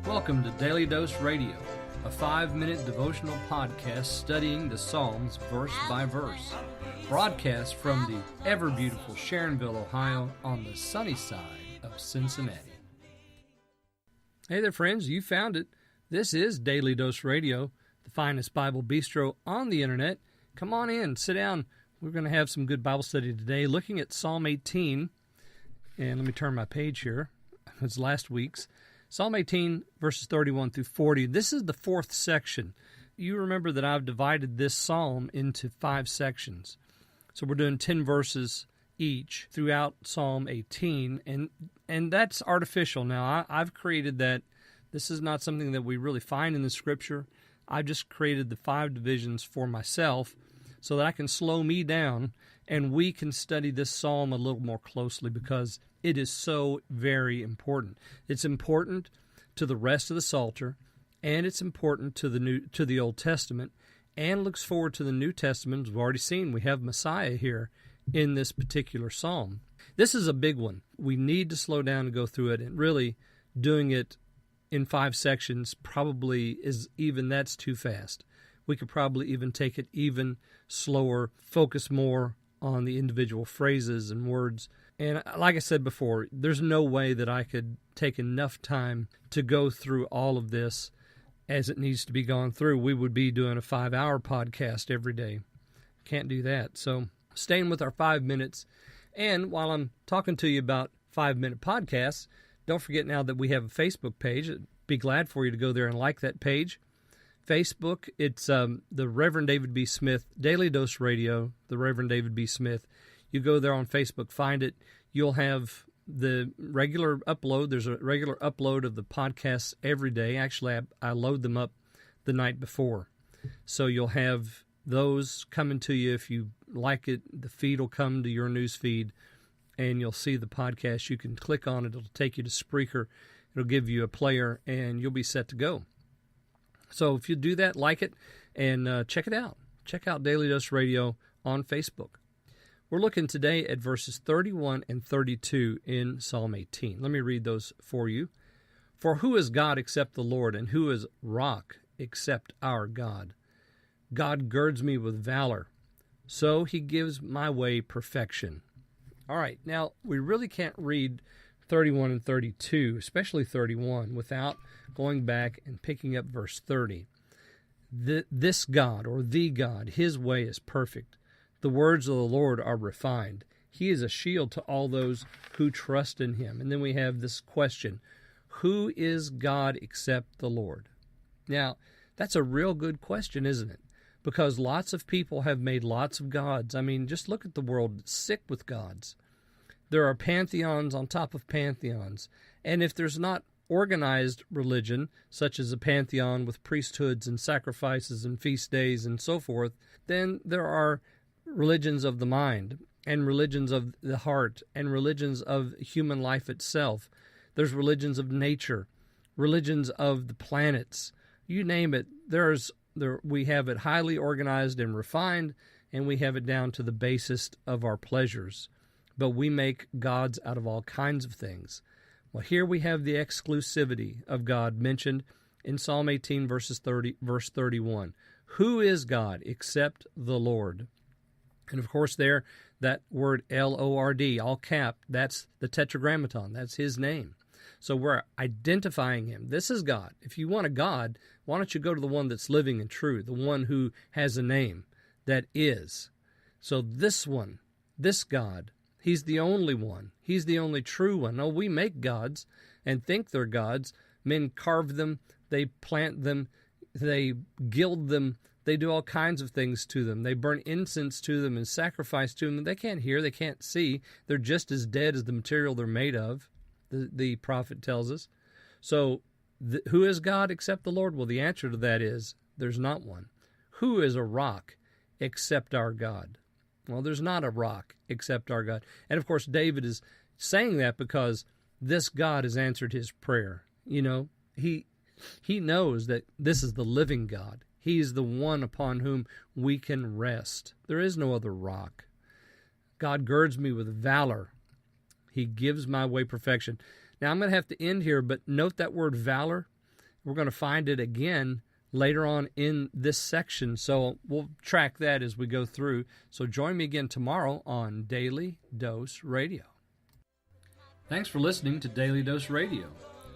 Welcome to Daily Dose Radio, a 5-minute devotional podcast studying the Psalms verse by verse. Broadcast from the ever-beautiful Sharonville, Ohio, on the sunny side of Cincinnati. Hey there, friends. You found it. This is Daily Dose Radio, the finest Bible bistro on the internet. Come on in, sit down. We're going to have some good Bible study today, looking at Psalm 18. And let me turn my page here. It's last week's. Psalm 18, verses 31 through 40. This is the fourth section. You remember that I've divided this psalm into 5 sections. So we're doing 10 verses each throughout Psalm 18, and that's artificial. Now, I've created that. This is not something that we really find in the Scripture. I've just created the 5 divisions for myself so that I can slow me down and we can study this psalm a little more closely because it is so very important. It's important to the rest of the Psalter, and it's important to the Old Testament, and looks forward to the New Testament. As we've already seen, we have Messiah here in this particular psalm. This is a big one. We need to slow down and go through it, and really doing it in 5 sections probably that's too fast. We could probably even take it even slower, focus more on the individual phrases and words. And like I said before, there's no way that I could take enough time to go through all of this as it needs to be gone through. We would be doing a 5-hour podcast every day. Can't do that. So staying with our 5 minutes. And while I'm talking to you about 5-minute podcasts, don't forget now that we have a Facebook page. I'd be glad for you to go there and like that page. Facebook, it's the Reverend David B. Smith, Daily Dose Radio, the Reverend David B. Smith. You go there on Facebook, find it. You'll have the regular upload. There's a regular upload of the podcasts every day. Actually, I load them up the night before. So you'll have those coming to you. If you like it, the feed will come to your news feed, and you'll see the podcast. You can click on it. It'll take you to Spreaker. It'll give you a player, and you'll be set to go. So if you do that, like it, and check it out. Check out Daily Dose Radio on Facebook. We're looking today at verses 31 and 32 in Psalm 18. Let me read those for you. For who is God except the Lord, and who is rock except our God? God girds me with valor, so he gives my way perfection. All right, now we really can't read 31 and 32, especially 31, without going back and picking up verse 30. This God, or the God, his way is perfect. The words of the Lord are refined. He is a shield to all those who trust in him. And then we have this question, who is God except the Lord? Now, that's a real good question, isn't it? Because lots of people have made lots of gods. I mean, just look at the world. It's sick with gods. There are pantheons on top of pantheons. And if there's not organized religion, such as a pantheon with priesthoods and sacrifices and feast days and so forth, then there are religions of the mind and religions of the heart and religions of human life itself. There's religions of nature, religions of the planets. You name it. We have it highly organized and refined, and we have it down to the basest of our pleasures. But we make gods out of all kinds of things. Well, here we have the exclusivity of God mentioned in Psalm 18, verse 31. Who is God except the Lord? And of course there, that word L-O-R-D, all capped, that's the Tetragrammaton. That's his name. So we're identifying him. This is God. If you want a God, why don't you go to the one that's living and true, the one who has a name that is. So this one, this God, he's the only one. He's the only true one. No, we make gods and think they're gods. Men carve them, they plant them, they gild them, they do all kinds of things to them. They burn incense to them and sacrifice to them. They can't hear, they can't see. They're just as dead as the material they're made of, the prophet tells us. So who is God except the Lord? Well, the answer to that is there's not one. Who is a rock except our God? Well, there's not a rock except our God. And of course, David is saying that because this God has answered his prayer. You know, he knows that this is the living God. He's the one upon whom we can rest. There is no other rock. God girds me with valor. He gives my way perfection. Now, I'm going to have to end here, but note that word valor. we're going to find it again later on in this section, so we'll track that as we go through. So join me again tomorrow on Daily Dose Radio. Thanks for listening to Daily Dose Radio.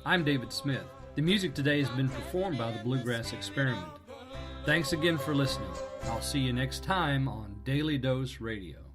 I'm David Smith. The music today has been performed by the Bluegrass Experiment. Thanks again for listening. I'll see you next time on Daily Dose Radio.